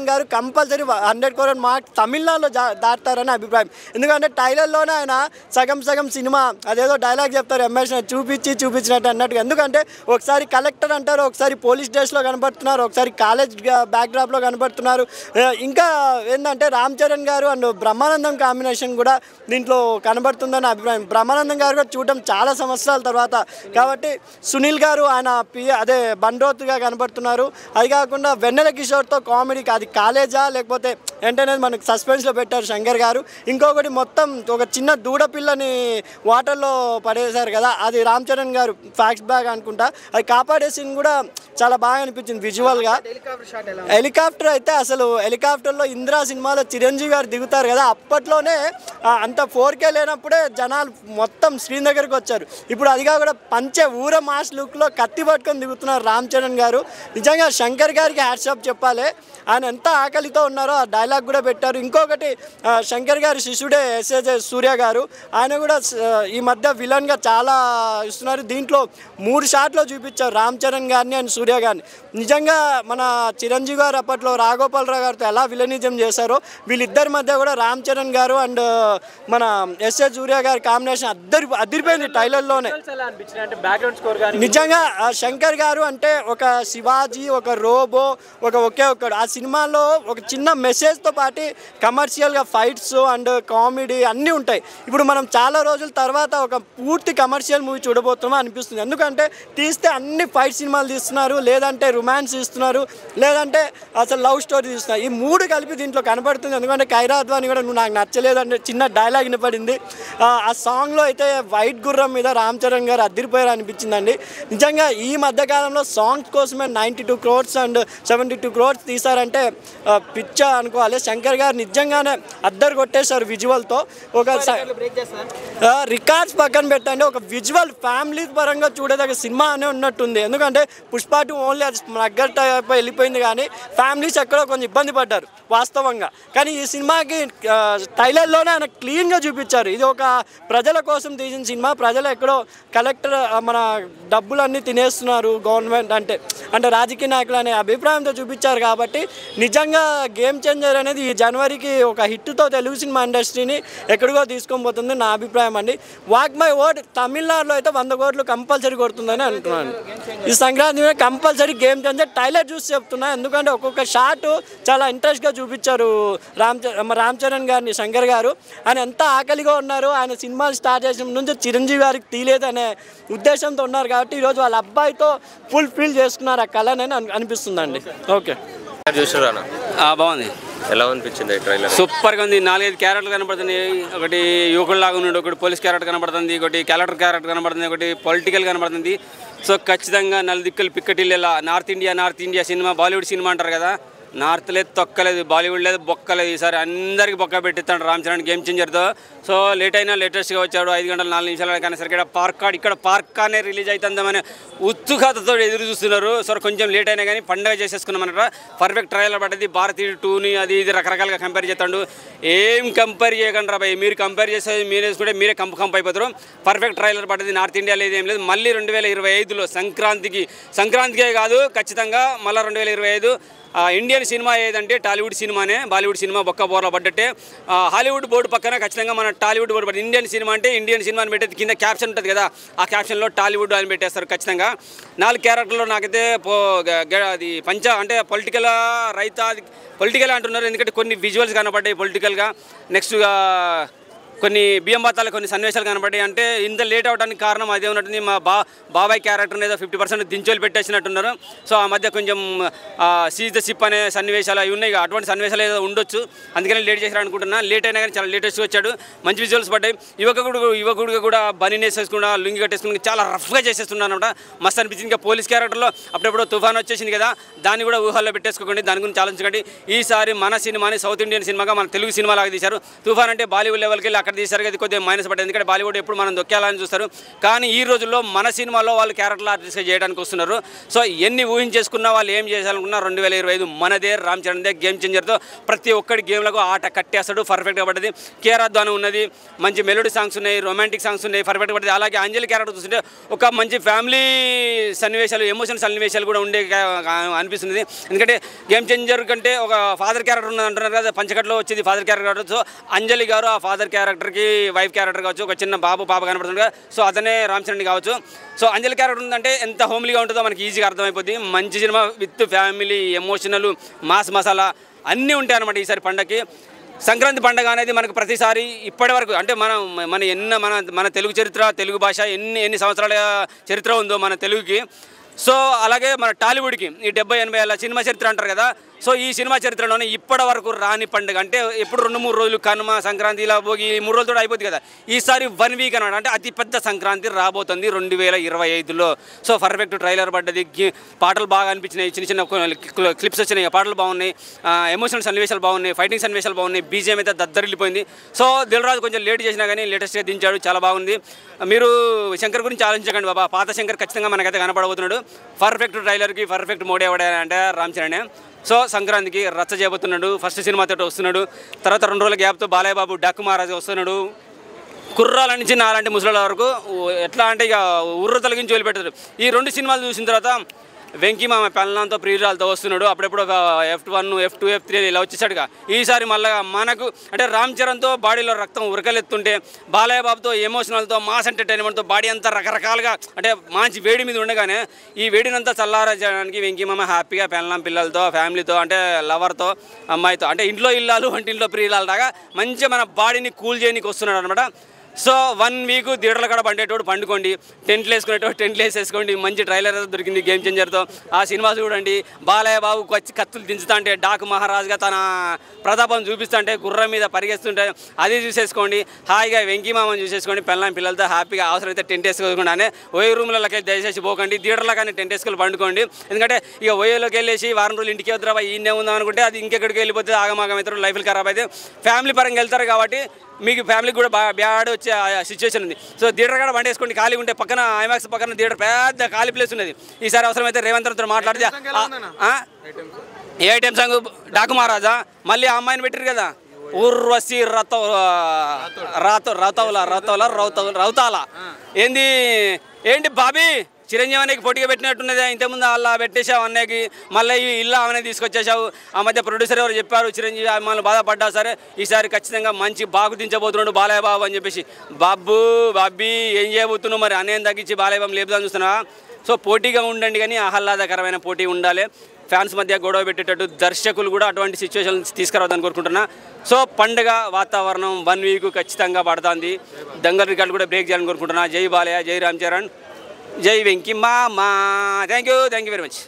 గారు compulsory 100 crore mark తమిళనాడులో దాటుతారని అభిప్రాయం. ఎందుకంటే ట్రైలర్లోనే ఆయన సగం సినిమా అదేదో డైలాగ్ చెప్తారు ఎంఎస్ చూపించినట్టు అన్నట్టుగా. ఎందుకంటే ఒకసారి కలెక్టర్ అంటారు, ఒకసారి పోలీస్ డేస్లో కనబడుతున్నారు, ఒకసారి కాలేజ్ బ్యాక్డ్రాప్లో కనబడుతున్నారు. ఇంకా ఏంటంటే రామ్ చరణ్ గారు అండ్ బ్రహ్మానందం కాంబినేషన్ కూడా దీంట్లో కనబడుతుందని అభిప్రాయం. బ్రహ్మానందం గారు కూడా చూడడం చాలా సంవత్సరాల తర్వాత కాబట్టి సునీల్ గారు ఆయన బండోత్గా కనబడుతున్నారు. అది కాకుండా వెన్నెల కిషోర్తో కామెడీ అది కాలేజా లేకపోతే ఏంటనేది మనకు సస్పెన్స్లో పెట్టారు శంకర్ గారు. ఇంకొకటి మొత్తం ఒక చిన్న దూడపిల్లని వాటర్లో పడేశారు కదా, అది రామ్ చరణ్ గారు ఫ్యాక్స్ బ్యాగ్ అనుకుంటా, అది కాపాడే సీన్ కూడా చాలా బాగా అనిపించింది విజువల్గా. హెలికాప్టర్ అయితే అసలు హెలికాప్టర్లో ఇందిరా సినిమాలో చిరంజీవి గారు దిగుతారు కదా, అప్పట్లోనే అంత 4K లేనప్పుడే జనాలు మొత్తం స్క్రీన్ దగ్గరికి వచ్చారు. ఇప్పుడు అదిగా కూడా ఊర మాస్ లుక్లో కత్తి పట్టుకొని దిగుతున్నారు రామ్ చరణ్ గారు. నిజంగా శంకర్ గారికి హ్యాట్సాప్ చెప్పాలి, ఆయన ఎంత ఆకలితో ఉన్నారో ఆ డైలాగ్ కూడా పెట్టారు. ఇంకొకటి శంకర్ గారి శిష్యుడే ఎస్ఏ సూర్య గారు, ఆయన కూడా ఈ మధ్య విలన్గా చాలా ఇస్తున్నారు. దీంట్లో 3 షాట్లో చూపించారు రామ్ చరణ్ గారిని అండ్ సూర్య గారిని. నిజంగా మన చిరంజీవి గారు అప్పట్లో రాఘోపాలరావు గారితో ఎలా విలనిజం చేశారో వీళ్ళిద్దరి మధ్య కూడా రామ్ చరణ్ గారు అండ్ మన ఎస్ఏ సూర్య గారి కాంబినేషన్ అదిరిపోయింది ట్రైలర్లోనే. నిజంగా శంకర్ గారు అంటే ఒక శివాజీ, ఒక రోబో, ఒకే ఒక్కడు. ఆ సినిమాలో ఒక చిన్న మెసేజ్తో పాటు కమర్షియల్గా ఫైట్స్ అండ్ కామెడీ అన్నీ ఉంటాయి. ఇప్పుడు మనం చాలా రోజుల తర్వాత ఒక పూర్తి కమర్షియల్ మూవీ చూడబోతున్నామో అనిపిస్తుంది. ఎందుకంటే తీస్తే అన్ని ఫైట్ సినిమాలు తీస్తున్నారు, లేదంటే రొమాన్స్ తీస్తున్నారు, లేదంటే అసలు లవ్ స్టోరీ తీస్తున్నారు. ఈ 3 కలిపి దీంట్లో కనబడుతుంది. ఎందుకంటే ఖైరా అద్వానీ కూడా నువ్వు నాకు నచ్చలేదు అంటే చిన్న డైలాగ్ వినపడింది. ఆ సాంగ్లో అయితే వైట్ గుర్రం మీద రామ్ చరణ్ గారు అదిరిపోయారు అనిపించిందండి. నిజంగా ఈ మధ్యకాలంలో సాంగ్స్ కోసమే 92 crores అండ్ 72 crores తీసారంటే పిచ్చ అనుకోవాలి. శంకర్ గారు నిజంగానే అద్దరు కొట్టేశారు విజువల్తో. ఒక రికార్డ్స్ పక్కన పెట్టండి, ఒక విజువల్ ఫ్యామిలీ పరంగా చూడదగ్గ సినిమా అనే ఉన్నట్టుంది. ఎందుకంటే పుష్ప 2 ఓన్లీ అది నగ్గట్టు వెళ్ళిపోయింది, కానీ ఫ్యామిలీస్ ఎక్కడో కొంచెం ఇబ్బంది పడ్డారు వాస్తవంగా. కానీ ఈ సినిమాకి ట్రైలర్లోనే ఆయన క్లీన్గా చూపించారు, ఇది ఒక ప్రజల కోసం తీసిన సినిమా, ప్రజలు ఎక్కడో కలెక్టర్ మన డబ్బులన్నీ తినేస్తున్నారు గవర్నమెంట్ అంటే రాజకీయ నాయకులు అనే అభిప్రాయంతో చూపించారు. కాబట్టి నిజంగా గేమ్ చేంజర్ అనేది ఈ జనవరికి ఒక హిట్తో తెలుగు సినిమా ఇండస్ట్రీని ఎక్కడికో తీసుకొని పోతుంది నా అభిప్రాయం అండి. వాక్ మై వర్డ్ తమిళనాడులో అయితే 100 crores కంపల్సరీ కొడుతుందని అనుకున్నాను. ఈ Sankranti compulsory game changer trailer చూసి చెప్తున్నా. ఎందుకంటే ఒక్కొక్క షాట్ చాలా ఇంట్రెస్ట్గా చూపించారు రామ్ చరణ్ గారిని శంకర్ గారు. ఆయన ఎంత ఆకలిగా ఉన్నారు, ఆయన సినిమాలు స్టార్ట్ చేసిన నుంచి చిరంజీవి గారికి తీయలేదనే ఉద్దేశంతో ఉన్నారు. కాబట్టి ఈరోజు వాళ్ళ అబ్బాయితో ఫుల్ఫిల్ చేసుకున్నారు ఆ కళని అనిపిస్తుందండి. ఓకే బాగుంది. ఎలా అనిపించింది ట్రైలర్? సూపర్గా ఉంది. 4-5 క్యారెక్టర్లు కనబడుతుంది. ఒకటి యువకుడిలాగా ఉన్నాడు, ఒకటి పోలీస్ క్యారెక్టర్ కనబడుతుంది, ఒకటి క్యారెక్టర్ కనబడుతుంది, ఒకటి పొలిటికల్ కనబడుతుంది. సో ఖచ్చితంగా నలుదిక్కులు పిక్కటిల్లేలా north India cinema, Bollywood cinema అంటారు కదా, నార్త్ లేదు తొక్కలేదు, బాలీవుడ్ లేదు బొక్కలేదు. ఈసారి అందరికీ బొక్క పెట్టిస్తాడు రామ్ చరణ్ గేమ్ చేంజర్తో. సో లేట్ అయినా లేటెస్ట్గా వచ్చాడు, 5 గంటల 4 నిమిషాలు కానీ సరే ఇక్కడ పార్కానే రిలీజ్ అవుతుందామని ఉత్సుకతతో ఎదురు చూస్తున్నారు. సో కొంచెం లేట్ అయినా కానీ పండుగ చేసేసుకున్నామన్నమాట. పర్ఫెక్ట్ ట్రైలర్ పడ్డది. భారతీయ 2ని అది ఇది రకరకాలుగా కంపేర్ చేస్తాడు. ఏం కంపేర్ చేయకండి రా భయ్, మీరు కంపేర్ చేసేది మీరు వేసుకుంటే మీరే కంప్ అయిపోతారు. పర్ఫెక్ట్ ట్రైలర్ పడ్డది. నార్త్ ఇండియా లేదు ఏం లేదు. మళ్ళీ 2025లో సంక్రాంతికే కాదు ఖచ్చితంగా మళ్ళీ 2025 ఇండియన్ సినిమా ఏదంటే టాలీవుడ్ సినిమానే. బాలీవుడ్ సినిమా బొక్క బోర్లా పడ్డట్టే. హాలీవుడ్ బోర్డు పక్కన ఖచ్చితంగా మన టాలీవుడ్ బోర్డు పడుతుంది. ఇండియన్ సినిమా అంటే ఇండియన్ సినిమా అని పెట్టేది కింద క్యాప్షన్ ఉంటుంది కదా, ఆ క్యాప్షన్లో టాలీవుడ్ అని పెట్టేస్తారు ఖచ్చితంగా. 4 క్యారెక్టర్లో నాకైతే అది అంటే పొలిటికల్ అంటున్నారు. ఎందుకంటే కొన్ని విజువల్స్ కనబడ్డాయి పొలిటికల్గా. నెక్స్ట్గా కొన్ని బియ్యం బత్తాలు కొన్ని సన్నివేశాలు కనబడ్డాయి. అంటే ఇంత లేట్ అవడానికి కారణం అదే ఉన్నట్టుంది. మా బాబాయ్ క్యారెక్టర్ని ఏదో 50% దించోలు పెట్టేసినట్టున్నారు. సో ఆ మధ్య కొంచెం సీజ్ ద షిప్ అనే సన్నివేశాలు అవి ఉన్నాయి, అటువంటి సన్నివేశాలు ఏదో ఉండొచ్చు, అందుకని లేట్ చేశారు అనుకుంటున్నా. లేట్ అయినా కానీ చాలా లేటెస్ట్గా వచ్చాడు, మంచి విజువల్స్ పడ్డాయి. యువకుడు కూడా బనీని వేసేసుకున్నా, లుంగి కట్టేసుకుని చాలా రఫ్గా చేసేస్తున్నాను అనమాట. మస్తు అనిపించింది. ఇంకా పోలీస్ క్యారెక్టర్లో అప్పుడప్పుడు తుఫాన్ వచ్చేసింది కదా, దాన్ని కూడా ఊహల్లో పెట్టేసుకోకండి, దాని గురించి ఆలోచించకండి. ఈసారి మన సినిమాని సౌత్ ఇండియన్ సినిమాగా మన తెలుగు సినిమా లాగా తీశారు. తుఫాన్ అంటే బాలీవుడ్ లెవెల్కి వెళ్ళి అక్కడ అక్కడ తీశారు అది కొద్దిగా మైనస్ పడ్డది. ఎందుకంటే బాలీవుడ్ ఎప్పుడు మనం దొక్కేయాలని చూస్తారు, కానీ ఈ రోజుల్లో మన సినిమాలో వాళ్ళు క్యారెక్టర్ ఆర్టిస్ట్గా చేయడానికి వస్తున్నారు. సో ఎన్ని ఊహించేసుకున్నా వాళ్ళు ఏం చేయాలనుకున్నా 2025 మనదే రామ్ చరణ్దే గేమ్ చేంజర్తో ప్రతి ఒక్కడి గేమ్లకు ఆట కట్టేస్తాడు. పర్ఫెక్ట్గా పడ్డది. కేఆర్ అద్వాని ఉన్నది, మంచి మెలోడీ సాంగ్స్ ఉన్నాయి, రొమాంటిక్ సాంగ్స్ ఉన్నాయి, పర్ఫెక్ట్గా పడ్డది. అలాగే అంజలి క్యారెక్టర్ చూస్తుంటే ఒక మంచి ఫ్యామిలీ సన్నివేశాలు, ఎమోషనల్ సన్నివేశాలు కూడా ఉండే అనిపిస్తుంది. ఎందుకంటే గేమ్ చేంజర్ కంటే ఒక ఫాదర్ క్యారెక్టర్ ఉన్నది అంటున్నారు కదా, పంచకట్లో వచ్చేది ఫాదర్ క్యారెక్టర్. సో అంజలి గారు ఆ ఫాదర్ క్యారెక్టర్కి వైఫ్ క్యారెక్టర్ కావచ్చు, ఒక చిన్న బాబు పాప కనబడుతుంది కదా, సో అతనే రామ్ చరణ్ కావచ్చు. సో అంజలి క్యారెక్టర్ ఉందంటే ఎంత హోమ్లీగా ఉంటుందో మనకి ఈజీగా అర్థమైపోద్ది. మంచి cinema with family, emotional, mass masala అన్నీ ఉంటాయి అన్నమాట ఈసారి పండగకి. సంక్రాంతి పండుగ అనేది మనకు ప్రతిసారి ఇప్పటి వరకు అంటే మన తెలుగు చరిత్ర, తెలుగు భాష ఎన్ని సంవత్సరాల చరిత్ర ఉందో మన తెలుగుకి, సో అలాగే మన టాలీవుడ్కి ఈ 70-80 ఏళ్ళ సినిమా చరిత్ర అంటారు కదా, సో ఈ సినిమా చరిత్రలోనే ఇప్పటి వరకు రాని పండుగ అంటే ఎప్పుడు 2-3 రోజులు కనుమ, సంక్రాంతి, ఇలా భోగి 3 రోజులతో అయిపోతుంది కదా, ఈసారి 1 వీక్ అనమాట. అంటే అతిపెద్ద సంక్రాంతి రాబోతుంది 2025లో. సో పర్ఫెక్ట్ ట్రైలర్ పడ్డది, పాటలు బాగా అనిపించినాయి, చిన్న చిన్న క్లిప్స్ వచ్చినాయి, పాటలు బాగున్నాయి, ఎమోషనల్ సన్నివేశాలు బాగున్నాయి, ఫైటింగ్ సన్నివేశాలు బాగున్నాయి, బీజిఎం అయితే దద్దరిల్లిపోయింది. సో దిల్ రాజు కొంచెం లేట్ చేసినా కానీ లేటెస్ట్గా దించాడు, చాలా బాగుంది. మీరు శంకర్ గురించి ఆలోచించకండి బాబా, పాత శంకర్ ఖచ్చితంగా మనకైతే కనపడబోతున్నాడు. పర్ఫెక్ట్ ట్రైలర్కి పర్ఫెక్ట్ మోడ్ ఎవడంటే రామ్ చరణ్. సో సంక్రాంతికి రచ్చ చేయబోతున్నాడు, ఫస్ట్ సినిమాతో వస్తున్నాడు. తర్వాత 2 రోజుల గ్యాప్తో బాలయ్య బాబు డాకు మహారాజ్ వస్తున్నాడు. కుర్రాల నుంచి నాలాంటి ముసలాల వరకు ఎట్లా అంటే ఇక ఉర్రు తొలగించి వదిలిపెట్టారు. ఈ 2 సినిమాలు చూసిన తర్వాత వెంకీ మామ పెళ్ళంతో ప్రియురాలతో వస్తున్నాడు. అప్పుడెప్పుడు ఒక F1, F2, F3 ఇలా వచ్చేసాడుగా. ఈసారి మళ్ళీ మనకు అంటే రామ్ చరణ్తో బాడీలో రక్తం ఉరకలెత్తుంటే, బాలయ్య బాబుతో ఎమోషనల్తో, మాస్ ఎంటర్టైన్మెంట్తో బాడీ అంతా రకరకాలుగా అంటే మంచి వేడి మీద ఉండగానే ఈ వేడినంతా చల్లారజడానికి వెంకీ మామ హ్యాపీగా పిల్లలతో, ఫ్యామిలీతో, అంటే లవర్తో, అమ్మాయితో, అంటే ఇంట్లో ఇల్లాలు వంటింట్లో ప్రియురాలు దాకా మంచిగా మన బాడీని కూల్ చేయడానికి వస్తున్నాడు అనమాట. సో 1 వీక్ థియేటర్లో కూడా పండేటోడు పండుకోండి, టెంట్లు వేసుకునేటోడు టెంట్లు వేసేసుకోండి. మంచి ట్రైలర్ దొరికింది గేమ్ చేంజర్తో, ఆ సినిమా చూడండి. బాలయ్య బాబు వచ్చి కత్తులు దించుతా అంటే, డాకు మహారాజ్గా తన ప్రతాపం చూపిస్తా అంటే, గుర్రం మీద పరిగెస్తుంటే అది చూసేసుకోండి. హాయిగా వెంకీ మామని చూసేసుకోండి, పిల్లలతో హ్యాపీగా. అవసరమైతే టెంట్ వేసుకోకుండా ఓయో రూమ్లకి దయచేసి పోకండి, థియేటర్లో కానీ టెంట్ వేసుకొని పండుకోండి. ఎందుకంటే ఇక ఓయోలోకి వెళ్ళేసి వారం రోజులు ఇంటికి వద్దురా ఈయనే ఉందాం అనుకుంటే అది ఇంకెక్కడికి వెళ్ళిపోతే ఆగమాగం అవుతారు, లైఫ్లు ఖరాబ్ అయితే. ఫ్యామిలీ పరంగా వెళ్తారు కాబట్టి మీకు ఫ్యామిలీకి కూడా బ్యాడ్ వచ్చే సిచ్యువేషన్ ఉంది. సో థియేటర్ కూడా బండి వేసుకోండి, ఖాళీ ఉంటే పక్కన ఐమాక్స్ పక్కన థియేటర్ పెద్ద ఖాళీ ప్లేస్ ఉన్నది. ఈసారి అవసరమైతే రేవంత్ రెడ్డితో మాట్లాడితే ఏ ఐటెం సాంగ్ డాకు మహారాజా, మళ్ళీ ఆ అమ్మాయిని పెట్టారు కదా ఊర్వశి రౌతాల ఏంటి బాబీ చిరంజీవి అన్నకి పోటీగా పెట్టినట్టున్నది. ఇంతకుముందు అలా పెట్టేశావు అన్నకి, మళ్ళీ ఇల్లు ఆమెనే తీసుకొచ్చేసావు. ఆ మధ్య ప్రొడ్యూసర్ ఎవరు చెప్పారు చిరంజీవి అభిమానులు బాధపడ్డా సరే ఈసారి ఖచ్చితంగా మంచి బాగు దించబోతున్నాడు బాలయ్య బాబు అని చెప్పేసి. బాబీ ఏం చేయబోతున్నావు మరి, అన్నేం తగ్గించి బాలయ్య బాబు లేపుదాని చూస్తున్నావా? సో పోటీగా ఉండండి, కానీ ఆహ్లాదకరమైన పోటీ ఉండాలి. ఫ్యాన్స్ మధ్య గొడవ పెట్టేటట్టు దర్శకులు కూడా అటువంటి సిచ్యువేషన్ తీసుకురావద్దని కోరుకుంటున్నా. సో పండుగ వాతావరణం 1 వీక్ ఖచ్చితంగా పడుతుంది. దంగల్ రికార్డు కూడా బ్రేక్ చేయాలని కోరుకుంటున్నా. జై బాలయ్య, జై రామ్ చరణ్, జై వెంకీ మామ. Thank you very much.